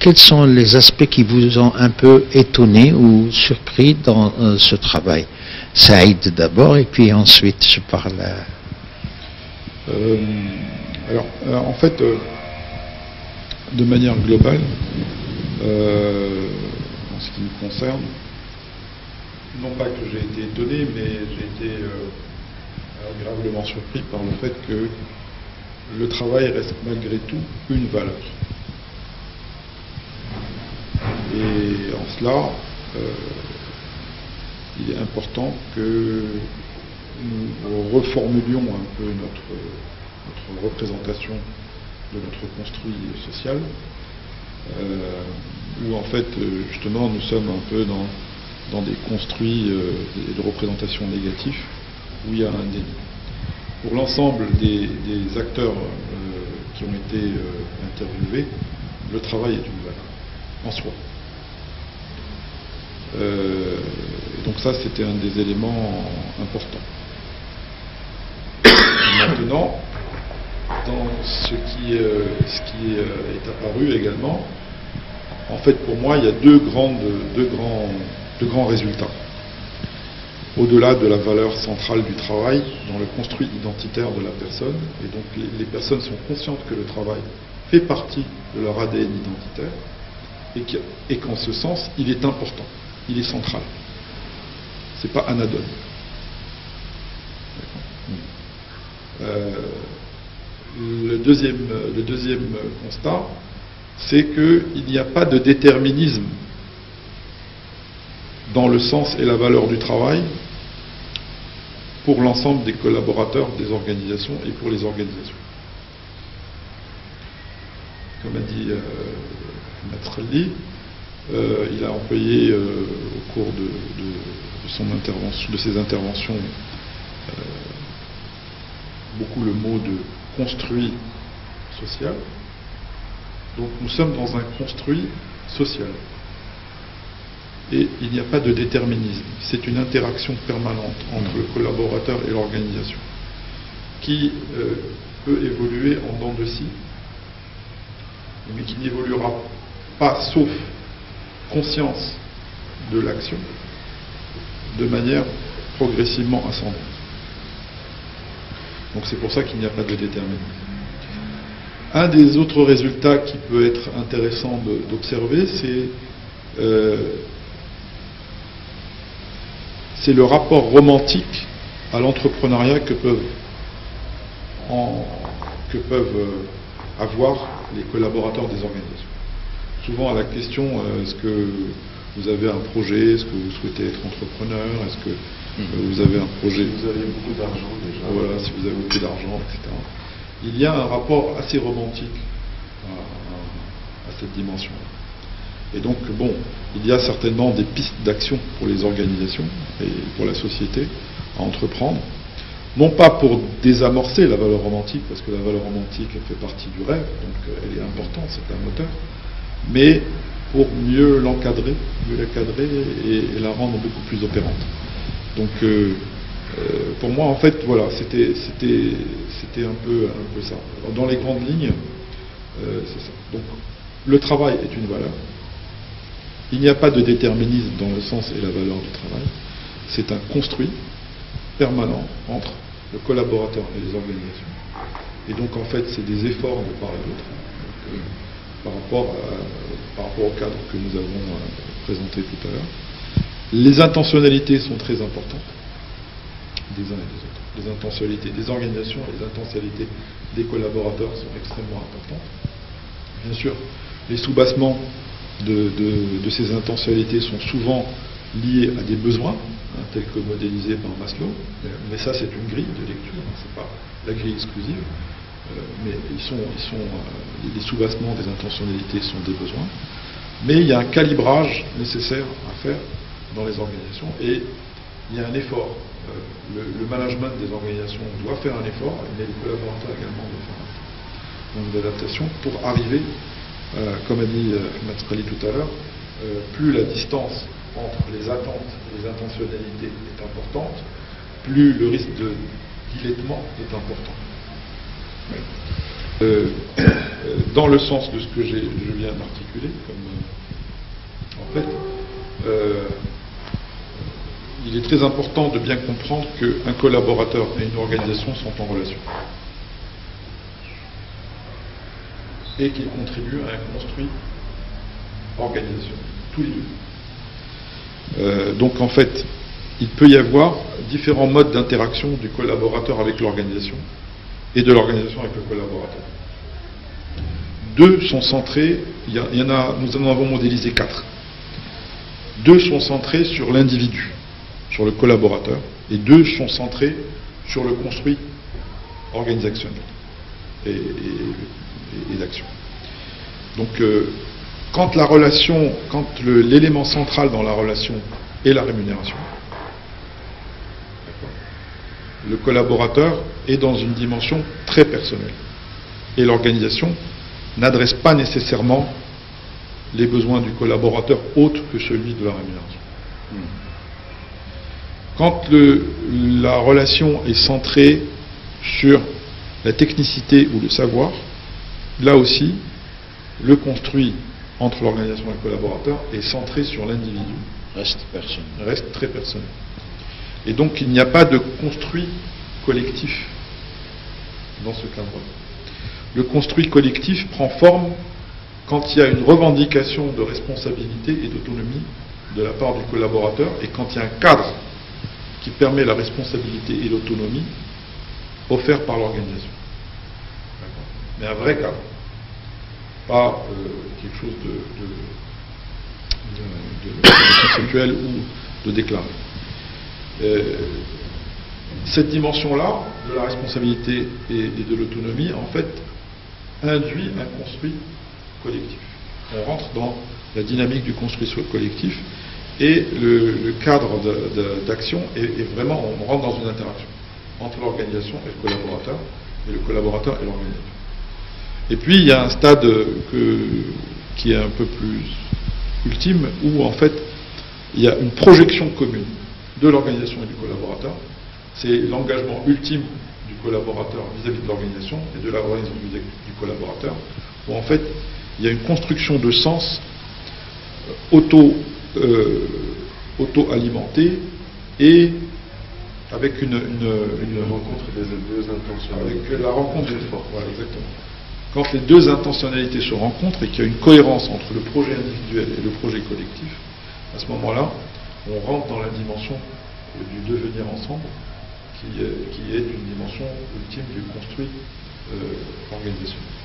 quels sont les aspects qui vous ont un peu étonné ou surpris dans ce travail? Saïd d'abord, et puis ensuite je parle à... En fait, de manière globale, en ce qui me concerne, non pas que j'ai été étonné, mais j'ai été agréablement surpris par le fait que le travail reste malgré tout une valeur. Et en cela, il est important que nous reformulions un peu notre représentation de notre construit social, où en fait, justement, nous sommes un peu dans des construits de représentation négatifs, où il y a un déni. Pour l'ensemble des acteurs qui ont été interviewés, le travail est une valeur en soi. Donc ça, c'était un des éléments importants. Maintenant, dans ce qui est apparu également, en fait, pour moi, il y a deux grands résultats. Au-delà de la valeur centrale du travail, dans le construit identitaire de la personne, et donc les personnes sont conscientes que le travail fait partie de leur ADN identitaire, et qu'en ce sens, il est important, il est central. C'est pas anodin. Le deuxième constat, c'est qu'il n'y a pas de déterminisme dans le sens et la valeur du travail pour l'ensemble des collaborateurs des organisations et pour les organisations. Comme a dit Matsrelli, il a employé au cours de ses interventions beaucoup le mot de construit social. Donc nous sommes dans un construit social. Et il n'y a pas de déterminisme. C'est une interaction permanente entre le collaborateur et l'organisation qui peut évoluer en dents de scie, mais qui n'évoluera pas sauf conscience de l'action de manière progressivement ascendante. Donc c'est pour ça qu'il n'y a pas de déterminisme. Un des autres résultats qui peut être intéressant d'observer, c'est le rapport romantique à l'entrepreneuriat que peuvent avoir les collaborateurs des organisations. Souvent à la question, est-ce que vous avez un projet, est-ce que vous souhaitez être entrepreneur, est-ce que vous avez un projet, vous avez beaucoup d'argent déjà. Voilà, si vous avez beaucoup d'argent, etc. Il y a un rapport assez romantique à cette dimension-là. Et donc, bon, il y a certainement des pistes d'action pour les organisations et pour la société à entreprendre. Non pas pour désamorcer la valeur romantique, parce que la valeur romantique elle fait partie du rêve, donc elle est importante, c'est un moteur, mais pour mieux l'encadrer, et la rendre beaucoup plus opérante. Donc, pour moi, en fait, voilà, c'était un peu ça. Dans les grandes lignes, c'est ça. Donc, le travail est une valeur. Il n'y a pas de déterminisme dans le sens et la valeur du travail. C'est un construit permanent entre le collaborateur et les organisations. Et donc, en fait, c'est des efforts de part et d'autre par rapport au cadre que nous avons présenté tout à l'heure. Les intentionnalités sont très importantes des uns et des autres. Les intentionnalités des organisations et les intentionnalités des collaborateurs sont extrêmement importantes. Bien sûr, les soubassements de ces intentionnalités sont souvent liés à des besoins, tels que modélisés par Maslow, mais ça c'est une grille de lecture, c'est pas la grille exclusive, mais les soubassements des intentionnalités sont des besoins, mais il y a un calibrage nécessaire à faire dans les organisations et il y a un effort. Le management des organisations doit faire un effort, mais les collaborateurs également doivent faire un effort. Donc d'adaptation pour arriver, comme a dit Matsrelli tout à l'heure, plus la distance entre les attentes et les intentionnalités est importante, plus le risque de dilettement est important. Oui. Dans le sens de ce que je viens d'articuler, en fait, il est très important de bien comprendre qu'un collaborateur et une organisation sont en relation et qu'ils contribuent à un construit organisationnel, tous les deux. Donc en fait, il peut y avoir différents modes d'interaction du collaborateur avec l'organisation et de l'organisation avec le collaborateur. Deux sont centrés, nous en avons modélisé 4. 2 sont centrés sur l'individu, sur le collaborateur, et 2 sont centrés sur le construit organisationnel et d'action. Donc, quand l'élément central dans la relation est la rémunération, le collaborateur est dans une dimension très personnelle, et l'organisation n'adresse pas nécessairement les besoins du collaborateur autres que celui de la rémunération. Quand la relation est centrée sur la technicité ou le savoir, là aussi, le construit entre l'organisation et le collaborateur est centré sur l'individu. Reste très personnel. Et donc, il n'y a pas de construit collectif dans ce cadre-là. Le construit collectif prend forme quand il y a une revendication de responsabilité et d'autonomie de la part du collaborateur et quand il y a un cadre qui permet la responsabilité et l'autonomie offert par l'organisation. Mais un vrai cadre, pas quelque chose de conceptuel ou de déclaré. Cette dimension-là, de la responsabilité et de l'autonomie, en fait, induit un construit collectif. On rentre dans la dynamique du construit collectif et le cadre d'action est vraiment, on rentre dans une interaction entre l'organisation et le collaborateur et l'organisation. Et puis il y a un stade qui est un peu plus ultime où en fait il y a une projection commune de l'organisation et du collaborateur. C'est l'engagement ultime du collaborateur vis-à-vis de l'organisation et de l'organisation du collaborateur, où en fait il y a une construction de sens auto-alimentée et avec une rencontre des deux intentions. Avec la rencontre des forces. Voilà, exactement. Quand les deux intentionnalités se rencontrent et qu'il y a une cohérence entre le projet individuel et le projet collectif, à ce moment-là, on rentre dans la dimension du devenir ensemble, qui est une dimension ultime du construit organisationnel.